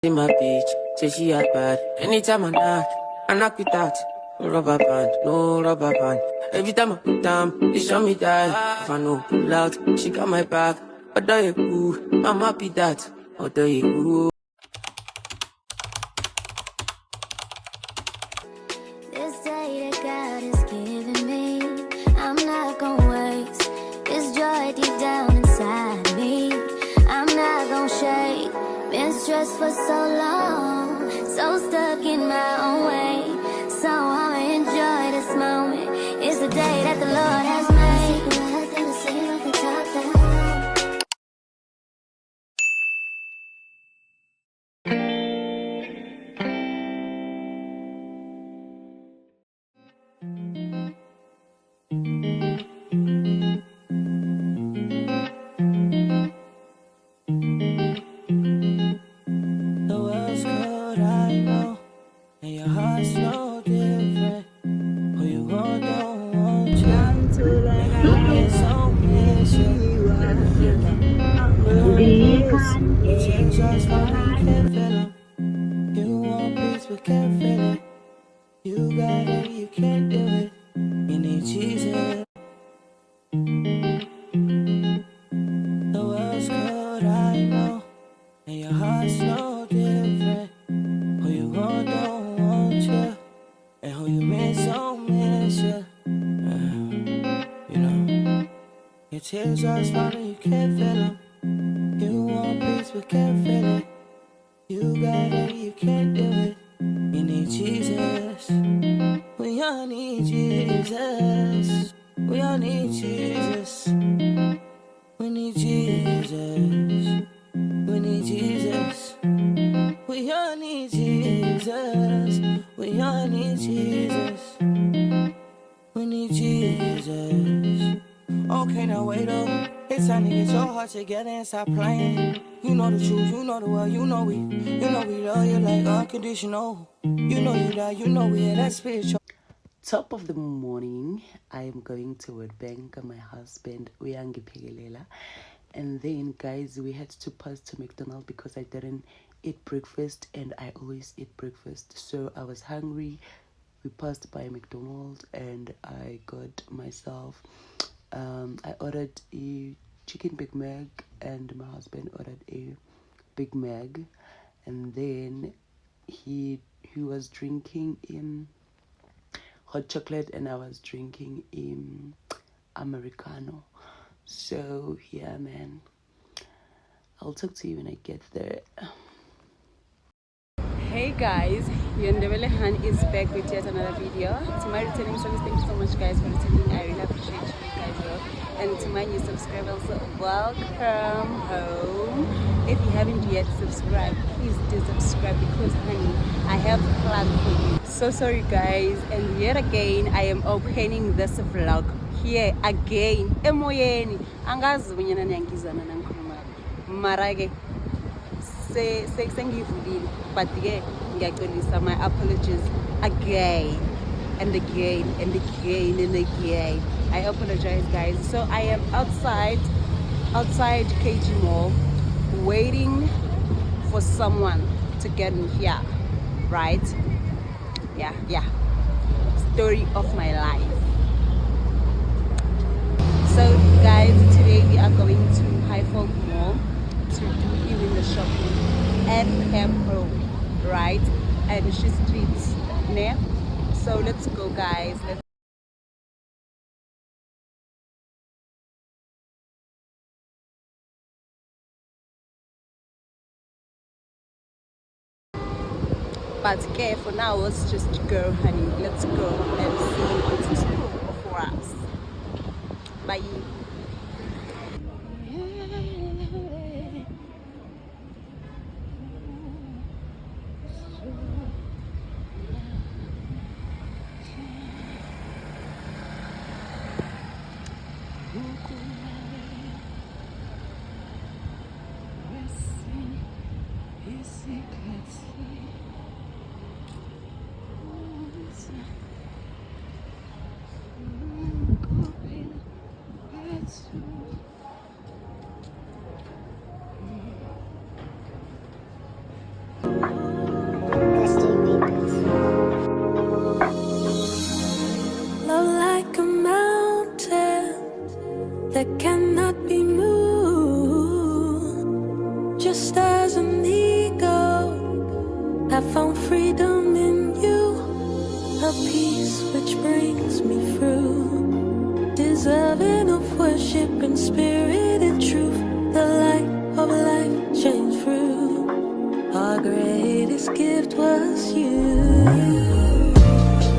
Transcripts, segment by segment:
in my bitch, say she had bad. Anytime I knock with that. No rubber band, no rubber band. Every time I put down, they show me that. If I know pull out, she got my back. Although you cool, I'm happy that. Although you cool. This day that God has given me, I'm not gonna waste. This joy deep down inside me, I'm not gonna shake. Been stressed for so long, so stuck in my own way. So I'ma enjoy this moment. It's the day that the Lord has made. The world's cold, I know, and your heart's no different. Who you want, don't want you. It's so Your tears are falling, can't feel them. You want peace, but can't feel it. You got it, you can't do it. You need Jesus. The world's cold, I know, and your heart's no different. Who you want, don't want you, and who you miss, don't miss you. You know, your tears are falling, you can't feel them. You want peace, but can't feel it. You got it, you can't do it. You need Jesus. We all need Jesus. We all need Jesus. We need Jesus. We need Jesus. We all need Jesus. We all need Jesus. We need Jesus. Okay, now wait up. It's time to get your heart together and stop playing. You know the truth, you know the world, you know we love you like unconditional. You know you die, you know we had that spiritual. Top of the morning, I am going to World Bank. My husband, Uyangiphekelela. And then, guys, we had to pass to McDonald's because I didn't eat breakfast, and I always eat breakfast. So I was hungry. We passed by McDonald's, and I got myself. I ordered a chicken Big Mac, and my husband ordered a Big Mac, and then he was drinking hot chocolate, and I was drinking Americano. So yeah, man, I'll talk to you when I get there. Hey guys, Yondebele Han is back with yet another video. To my returning service, thank you so much guys for returning. I really appreciate you guys all. And to my new subscribers, welcome home. If you haven't yet subscribed, please do subscribe because honey, I have a plan for you. So sorry guys, and yet again I am opening this vlog here again. Emoyeni angazi bonyana niyangizana nangikhuluma mara ke sengivulile, but ke ngiyaxolisa, my apologies again and again and again and again. I apologize guys. So I am outside KG Mall waiting for someone to get me here, right? Yeah, story of my life. So guys, today we are going to Highfield Mall to do even the shopping at Pro, right? And she's streets near. So let's go guys. But okay, for now, let's just go, honey. Let's go and see what's in store for us. Bye. peace which brings me through, deserving of worship in spirit and truth. The light of life shines through. Our greatest gift was you.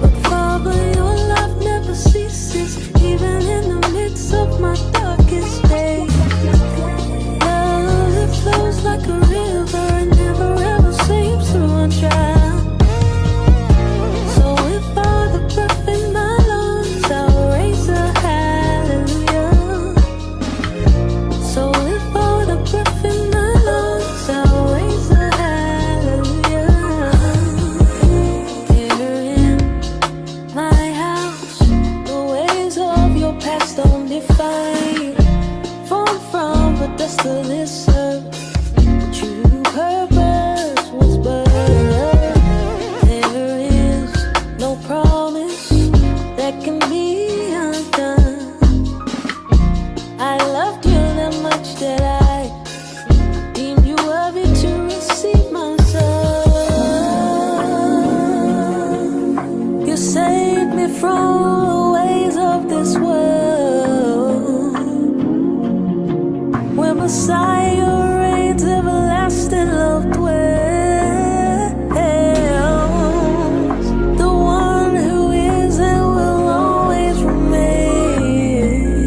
But Father, your love never ceases, even in the midst of my darkest days. Love that flows like a river and never ever seems to run dry. So if all the breath in my lungs, I'll raise a hallelujah. So if all the breath in my lungs, I'll raise a hallelujah. Here in my house, the ways of your past don't define. Formed from the dust of this earth, true purpose was birthed. There is no promise that can be undone. I loved you that much that I deemed you worthy to receive my son. You saved me from the ways of this world, where Messiah reigns, everlasting love dwells. The one who is and will always remain.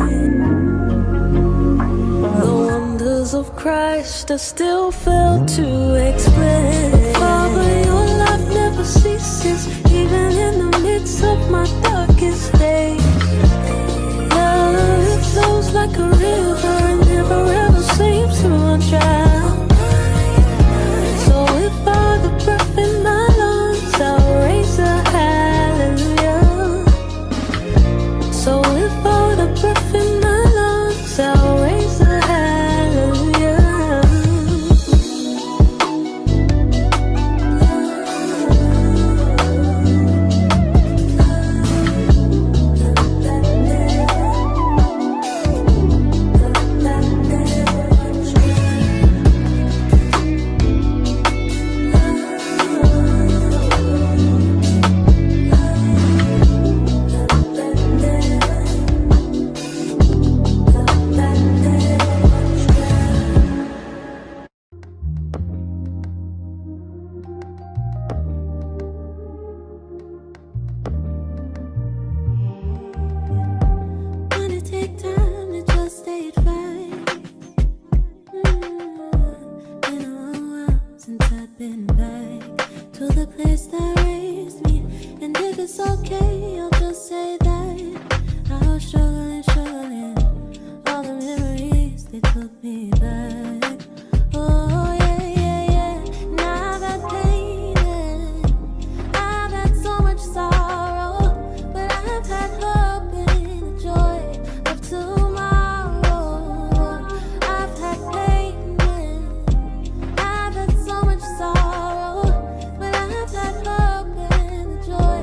The wonders of Christ I still fail to explain. But Father, your love never ceases, even in the midst of my darkest days. Love, it flows like a river and never ever seems to run dry. So if all the breath in my lungs, I'll raise a hallelujah. So if all the breath in my lungs, I'll raise a hallelujah. Wanna take time to just stay advice. Been a long while since I've been back to the place that raised me. And if it's okay, I'll just say that I was struggling. All the memories, they took me back. Oh yeah. Now I've had pain and I've had so much sorrow, but I've had hope and the joy of tomorrow. I've had pain and I've had so much sorrow, but I've had hope and the joy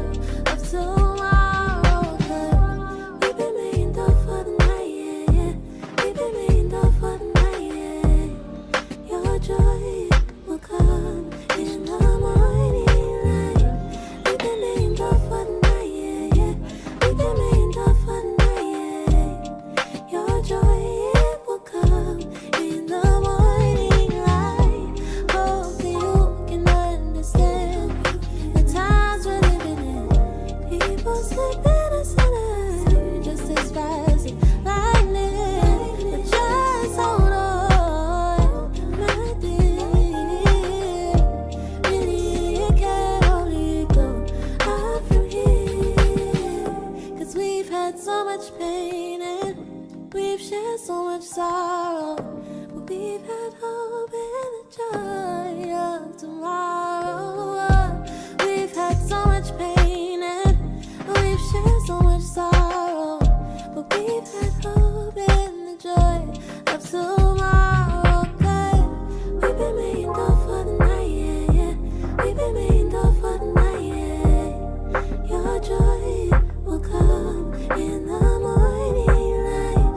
of tomorrow. 'Cause we've been made up for the night, yeah. We've been made up for the night, yeah. Your joy will come in the morning light. We've been made up for the night, yeah. We've been made up for the night, yeah. Your joy, it will come in the morning light. Hope that you can understand the times we're living in. People slipping us in just as fast as lightning. But just hold on, my dear. Really, it can only go up from here. 'Cause we've had so much pain and we've shared so much sorrow, but we've had hope and the joy of tomorrow. We've had so much pain and we've shared so much sorrow, but we've had hope and the joy of tomorrow. 'Cause we've been made up for the night, yeah. We've been made up for the night, yeah. Your joy will come in the morning light.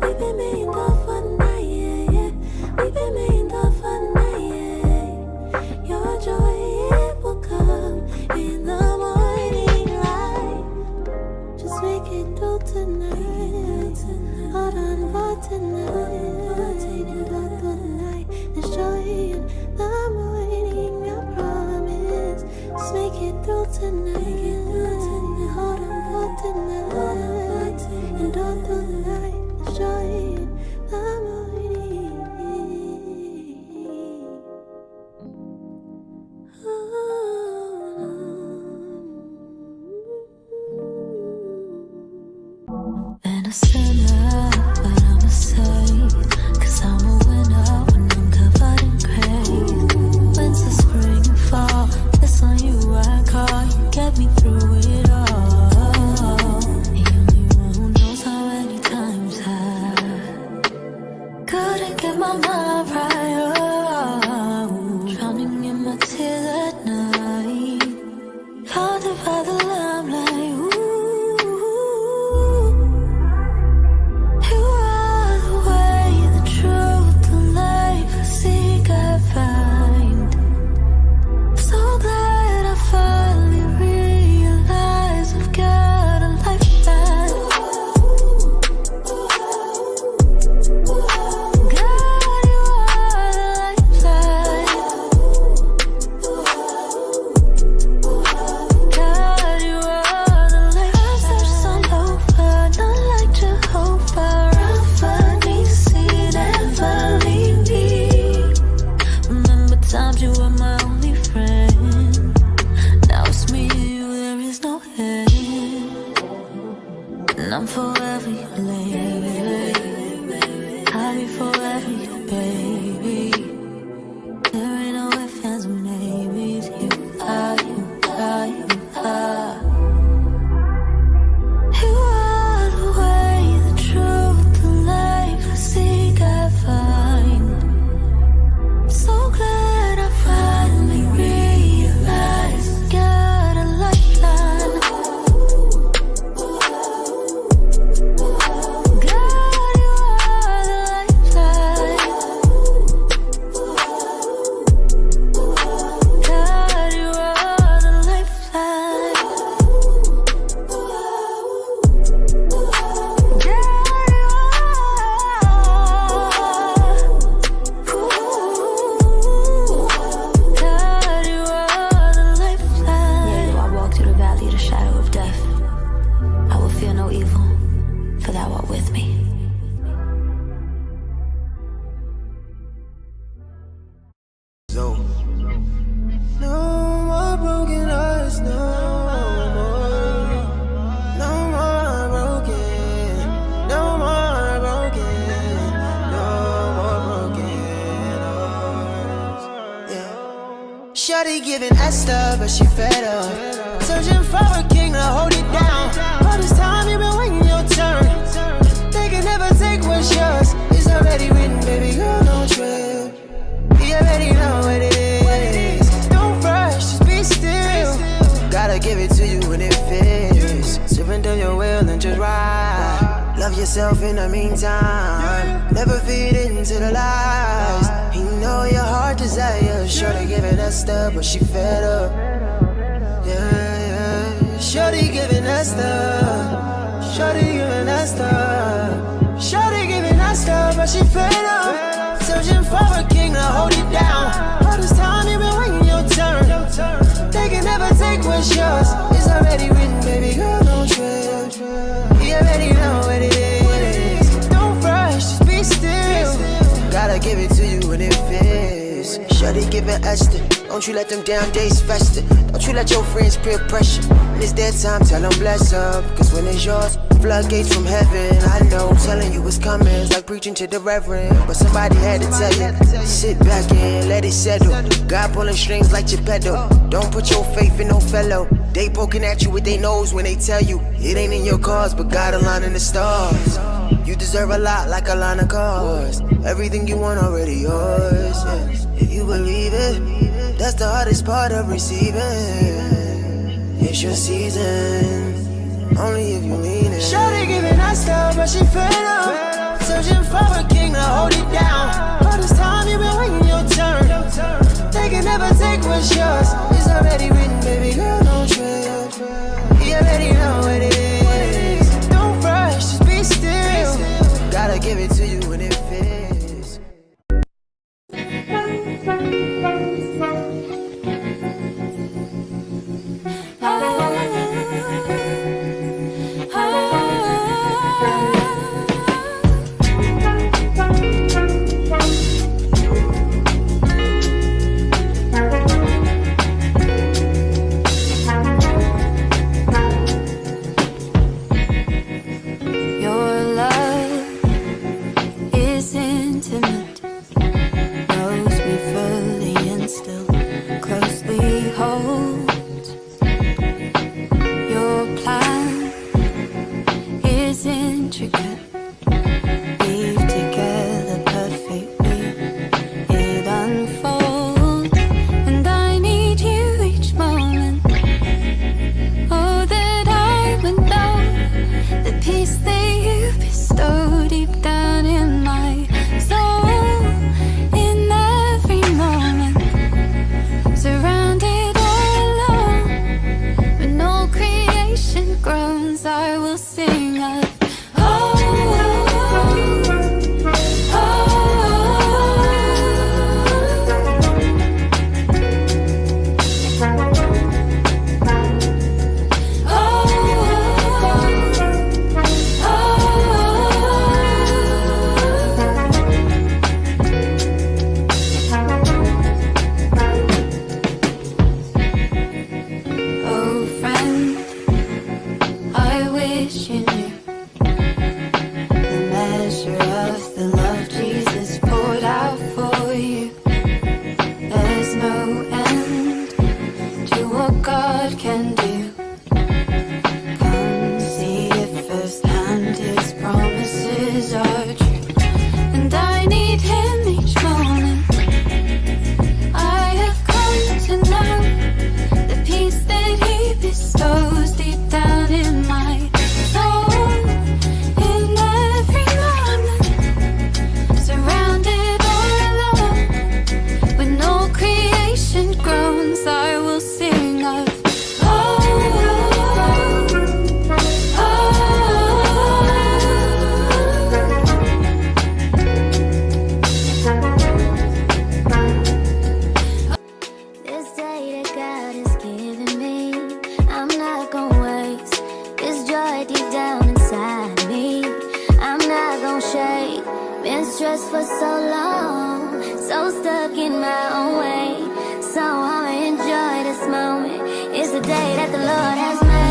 We've been made up for the night, yeah. We've been made up for the night, yeah. Your joy, it will come in the morning light. sinner, but I'm a saint. 'Cause I'm a winner when I'm covered in grace. Winter, spring, and fall, it's on you I call. You get me through it all. The only one who knows how many times I couldn't get my mind right. Drowning in my tears at night. Haunted by the limelight. Ooh. You are the way, the truth, the life I seek, I find. So glad I finally realized I've got a lifeline. God, you are the lifeline. God, you are the life. I've searched all over, not like Jehovah. Rapha, Nisi, never leave me. Remember times you were my only friend. Now it's me and you, there is no end. And I'm forever your lady. I'll be forever your baby. There ain't no ifs, ands, or maybes. You are, you are, you are. You are the way, the truth, the life I seek, I find. So glad I finally realized got a lifeline. God, you are the lifeline. God, you are the lifeline. God, you are the lifeline. Yeah, though I walk through the valley of the shadow of death, I will fear no evil, for thou art with me. So, no more broken hearts, no more. No more broken, no more broken, no more broken hearts. Yeah. Shawty giving Esther, but she fed up. Searching for a king to hold it down. All this time you been waiting your turn. They can never take what's yours. It's already written, baby girl, don't trip. You already know what it is. Don't rush, just be still. Gotta give it to you when it fits. Surrender your will and just ride. Love yourself in the meantime. Never feed into the lies. You know your heart desires. Shorty giving us stuff, but she fed up. Yeah, yeah. Shorty giving us stuff. Shorty giving us stuff. Shorty giving us stuff, but she fed up. Searching for a king to hold it down. All this time you been waiting your turn. They can never take what's yours. It's already written, baby girl, don't trip. You already know what it is. Don't rush, just be still. Gotta give it to you when it fits. Shawty giving Esther. Don't you let them down days fester. Don't you let your friends peer pressure. When it's their time, tell them bless up. Cause when it's yours, floodgates from heaven. I know, telling you it's coming. It's like preaching to the reverend. But somebody had to tell you. Sit back and let it settle. God pulling strings like Geppetto. Don't put your faith in no fellow. They poking at you with their nose when they tell you it ain't in your cause, but God aligning the stars. You deserve a lot like a line of cars. Everything you want already yours. Yeah. If you believe it, that's the hardest part of receiving. It's your season, only if you mean it. Shawty giving us stuff, but she fed up. Searching for a king to hold it down. All this time you been waiting your turn. They can never take what's yours. It's already written, baby girl, don't trip. You already know what it is. Don't rush, just be still. Gotta give it to you when it fits. chorus I will sing of. This day that God has given me, I'm not gonna waste this joy deep down inside me. I'm not gonna shake. Been stressed for so long, so stuck in my own way. So I'ma enjoy this moment. It's the day that the Lord has made.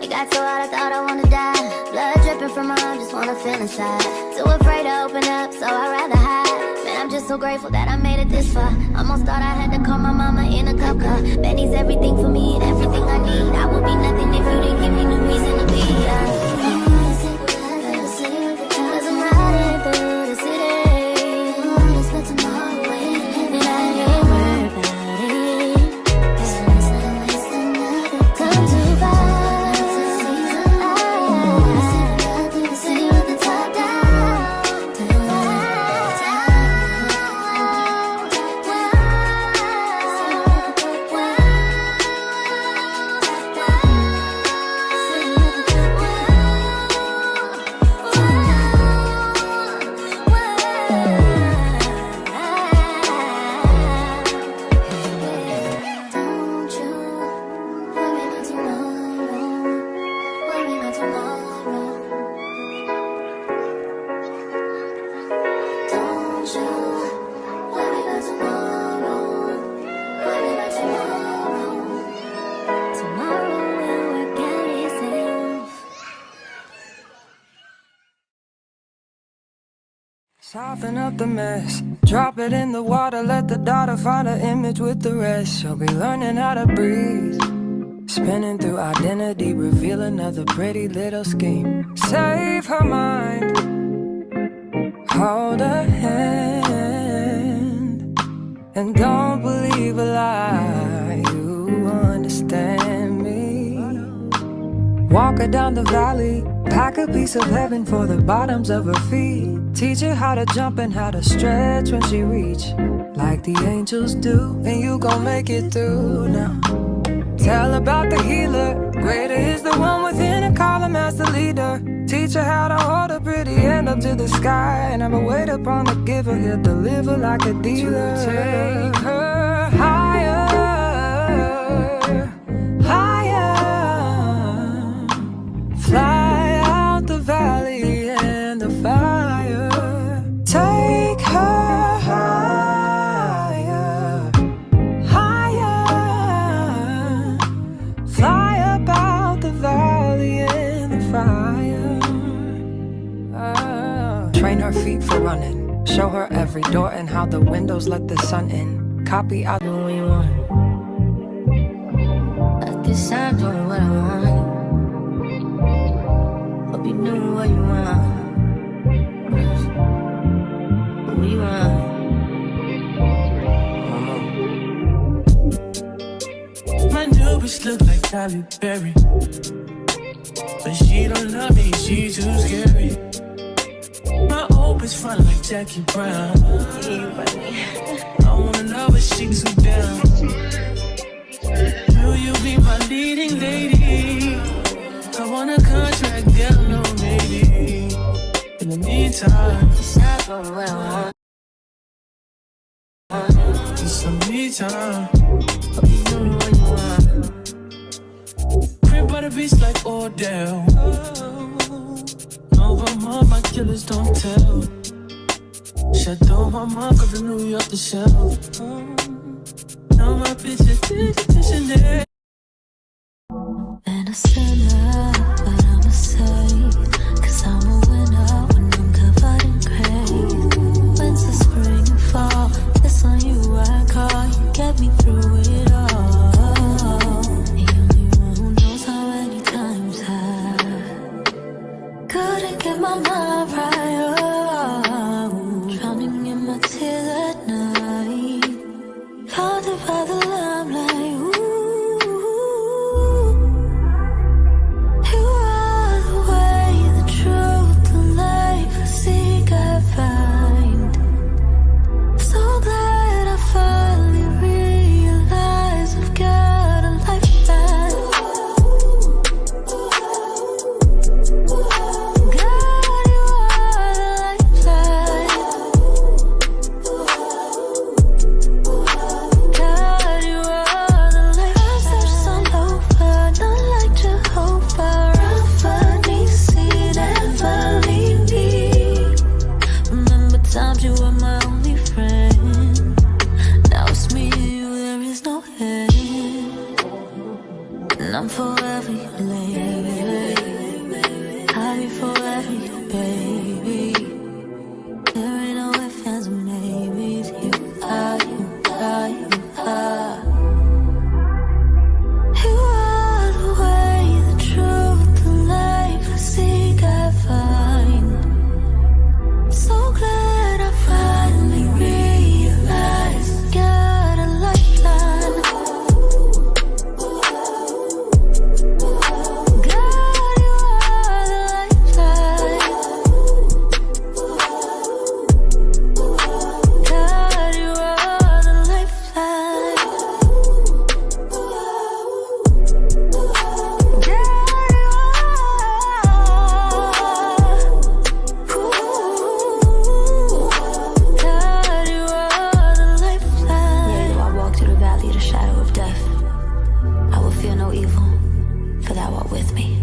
It got so hot I thought I wanna die. Blood dripping from my arm, just wanna feel inside. Too afraid to open up, so I'd rather hide. Man, I'm just so grateful that I made it this far. Almost thought I had to call my mama in a cup car. Benny's everything for me and everything I need. I would be nothing if you didn't give me no reason to be. Cause I'm riding through the city, and I ain't worried about it. Come too far. Soften up the mess, drop it in the water, let the daughter find her image with the rest. She'll be learning how to breathe, spinning through identity, reveal another pretty little scheme. Save her mind, hold her hand, and don't believe a lie, you understand me. Walk her down the valley, pack a piece of heaven for the bottoms of her feet. Teach her how to jump and how to stretch when she reach, like the angels do, and you gon' make it through now. Tell about the healer, greater is the one within, and call him as the leader. Teach her how to hold a pretty hand up to the sky, and never wait upon the giver, he'll deliver like a dealer. To take her higher, higher, fly out the valley and the fire. Take her higher, higher, fly up out the valley and the fire. Train her feet for running, show her every door and how the windows let the sun in. Copy out. Do what you want. I decide doing what I want. Hope you do what you want. What you want? My new bitch look like Halle Berry, but she don't love me, she too scary. My old bitch fun like Jackie Brown. I wanna know if she too down. Will you be my leading lady? I want a contract, girl, no maybe. In the meantime, Decide doing what I want. just some me time. Hope you do what you want. Crib by the beach like Odell. Over my killers don't tell. Shadow my mom from New York to shelf. Now my bitches did Chanel. And I sinner, but I'm a saint. 'Cause I'm a winner when I'm covered in gray. Winter, spring, and fall, it's on you I call. You get me through it all. The only one who knows how many times I couldn't get my mind right. There ain't no ifs, ands, or maybes. You are, you are, you are. You are the way, the truth, the life I seek, I find. So glad I finally realized, got a lifeline. God, you are the lifeline. God, you are the lifeline. God, you are the lifeline. Yeah, though I walk through the valley of the shadow of death, I will fear no evil, for thou art with me.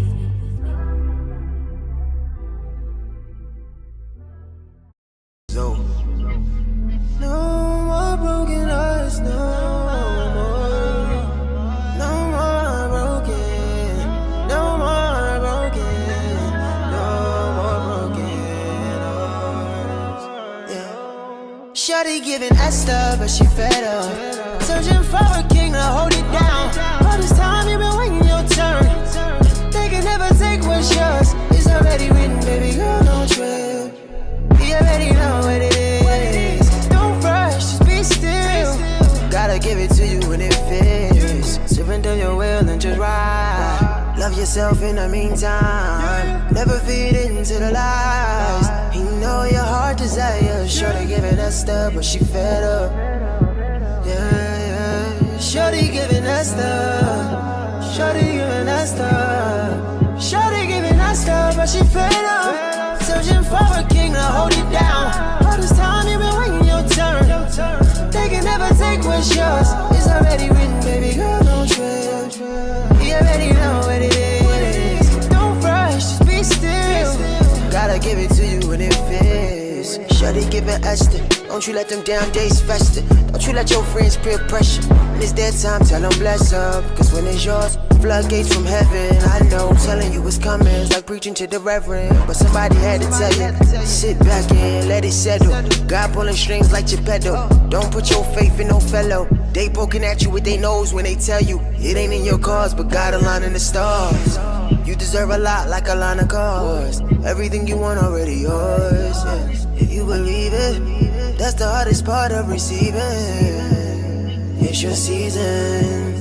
So, no more broken hearts, no more broken, no more broken, no more broken hearts. Yeah. Shawty giving Esther, but she fed up. Searching for a king to hold it down. All this time you been waiting your turn. They can never take what's yours. It's already written, baby girl, don't trip. You already know what it is. Don't rush, just be still. Gotta give it to you when it fits. Surrender your will and just ride. Love yourself in the meantime. Never feed into the lies. You know your heart desires. Shorty giving us stuff, but she fed up. Yeah. Shorty giving us stuff. Shorty giving us stuff. Shorty giving us stuff, but she fed up. Searching for a king to hold it down. All this time you been waiting your turn. They can never take what's yours. It's already written, baby girl, don't trip. You already know what it is. Don't rush, just be still. Gotta give it to you when it fits. Shawty giving Esther. Don't you let them down days fester. Don't you let your friends peer pressure. When it's their time, tell them bless up. Cause when it's yours, floodgates from heaven. I know, telling you it's coming. It's like preaching to the reverend. But somebody had to tell you. Sit back and let it settle. God pulling strings like Geppetto. Don't put your faith in no fellow. They poking at you with their nose when they tell you it ain't in your cause, but God aligning the stars. You deserve a lot like a line of cars. Everything you want already yours. Yeah. If you believe it, that's the hardest part of receiving. It's your season,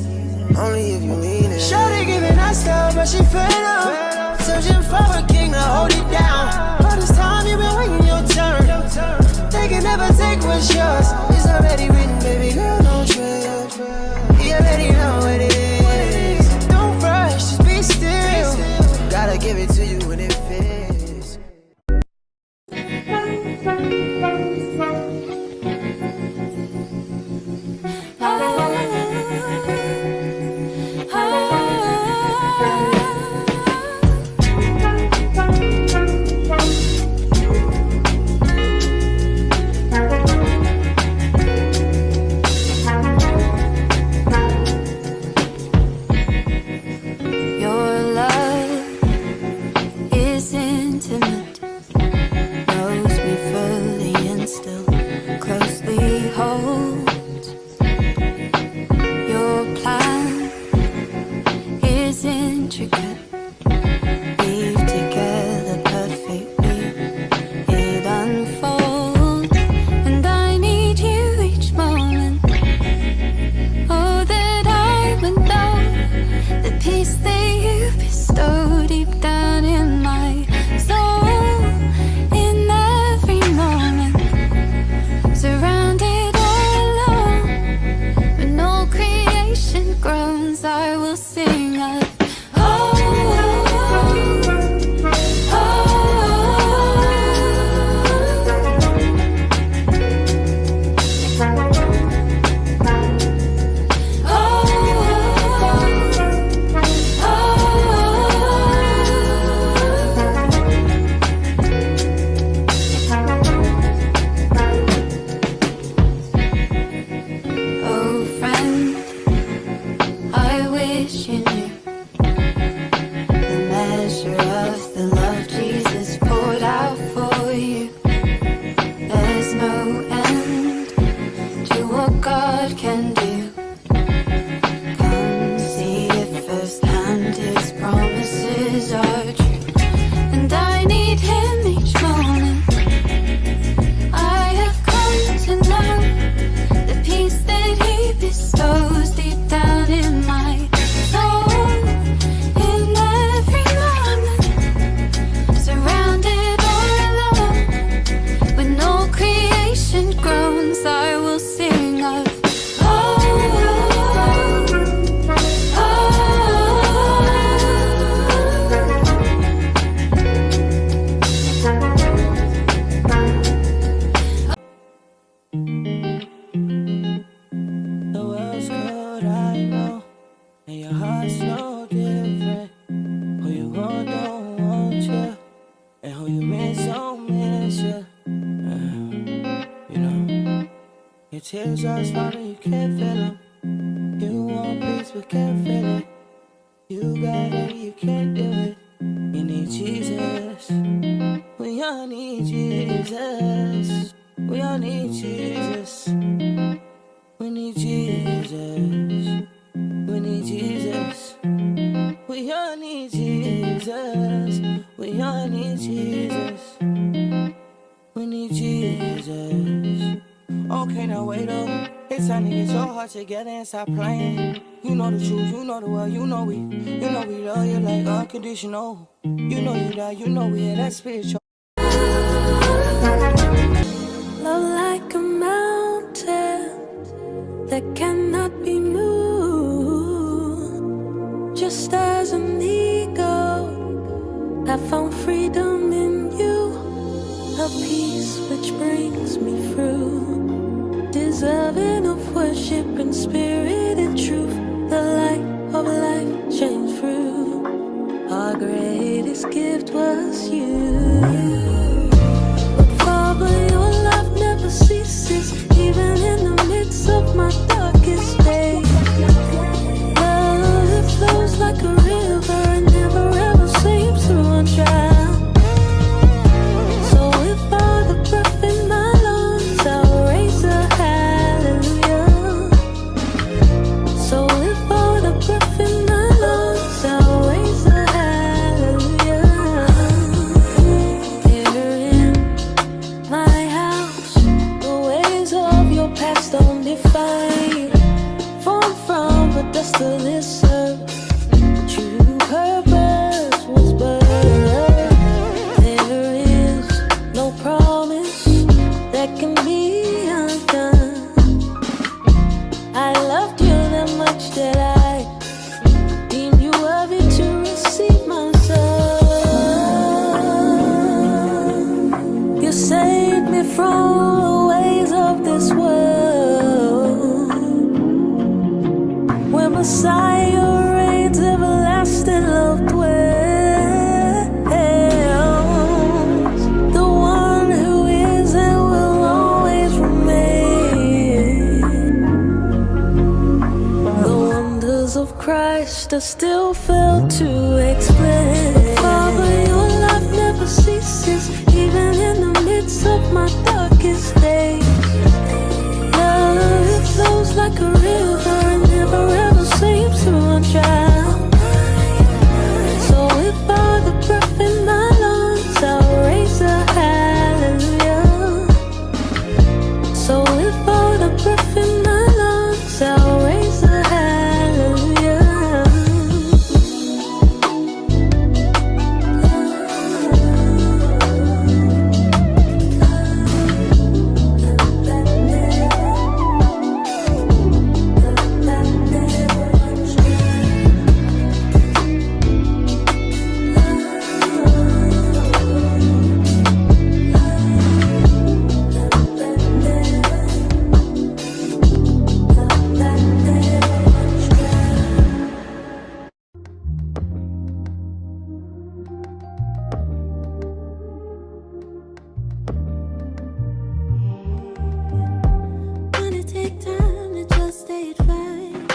only if you mean it. Shawty giving us stuff, but she fed up. Searching for a king to hold it down. All this time you been waiting your turn. They can never take what's yours. It's already written, baby girl, don't trip. You already know what it is. Don't rush, just be still. Gotta give it to you when it fits. Knows me fully tears just falling, you can't feel them. You want peace but can't feel it. You got it, you can't do it. You need Jesus. We all need Jesus. We all need Jesus. We need Jesus. We need Jesus. We all need Jesus. We all need Jesus. We need Jesus. Okay, now wait up. It's time to get your heart together and stop playing. You know the truth, you know the world, you know we love you like unconditional. You know you die, you know we are that spiritual. Love like a mountain that cannot be moved. Just as an eagle, I found freedom in you, a peace which brings me through, deserving of worship in spirit and truth. The light of life shines through. Our greatest gift was you. But Father, your love never ceases, even in the midst of my darkest days. Love that flows like a river and never ever seems to run dry. So if all the breath in my lungs, I'll raise a hallelujah. So if all the breath in my lungs, I'll raise a hallelujah. Here in my house, the ways of your past don't define you. Formed from the dust of this earth, true purpose was birthed. There is no promise that can be undone. I loved you that much that I deemed you worthy to receive my son. You saved me from the ways of this world, where Messiah reigns, everlasting love dwells. The one who is and will always remain. The wonders of Christ I still fail to explain. But Father, your love never ceases, even in the midst of my darkest days. Love, it flows like a river and never ever seems to run dry. So if all the breath in my lungs, I'll raise a hallelujah. So if all the breath in my lungs, I'll raise a hallelujah. Wanna take time to just stay at five.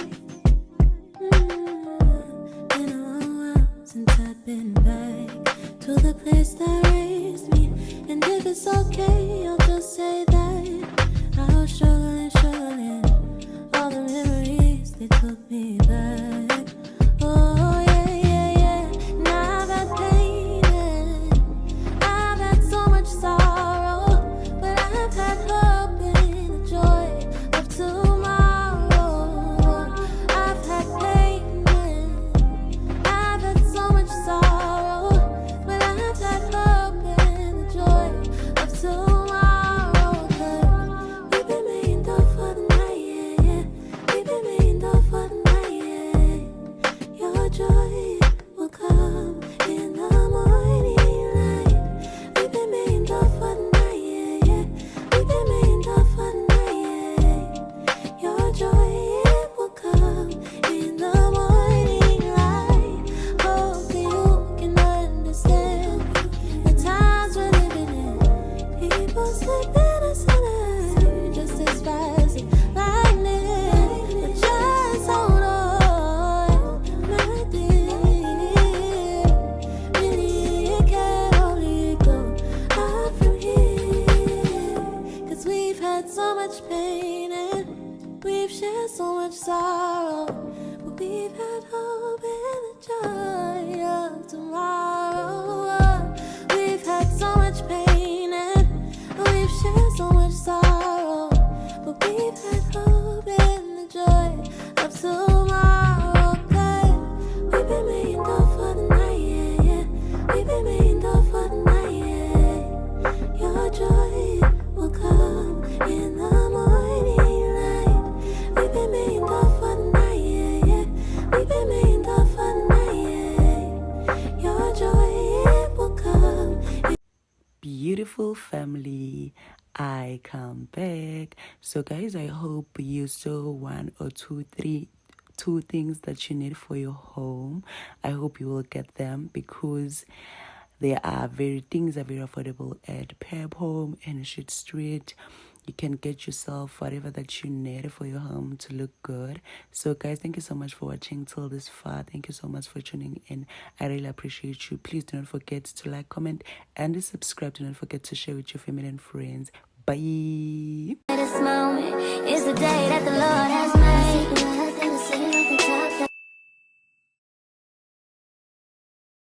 Been a long while since I've been back to the place that raised me. And if it's okay, I'll just say that I was struggling. All the memories, they took me back. Oh yeah. Now I've had pain and I've had so much sorrow, but I've had hope and the joy of tomorrow. I've had pain and I've had so much sorrow, but I've had hope and the joy of tomorrow. 'Cause we've been made up for the night, yeah. We've been made up for the night, yeah. Your joy will come in the morning light. We've been made up for the night, yeah. We've been made up for the night, yeah. Your joy, it will come in the morning light. Hope that you can understand the times we're living in. People slipping us on just as fast as much pain and we've shared so much sorrow, but we've had hope and the joy of tomorrow. We've had so much pain and we've shared so much sorrow, but we've had hope and the joy of tomorrow. Okay, we've been making love for the night, yeah, yeah. We've been making love for the night, yeah. Your joy will come in the morning light. We've been making love for the night, yeah, yeah. We've been making love for the night, yeah. Your joy will come. Beautiful family, I come back. So guys, I hope you saw one or two things that you need for your home. I hope you will get them because things are very affordable at Pep Home and Shit Street. You can get yourself whatever that you need for your home to look good. So guys, thank you so much for watching till this far. Thank you so much for tuning in. I really appreciate you. Please do not forget to like, comment, and subscribe. Do not forget to share with your family and friends. Bye. This moment is the day that the Lord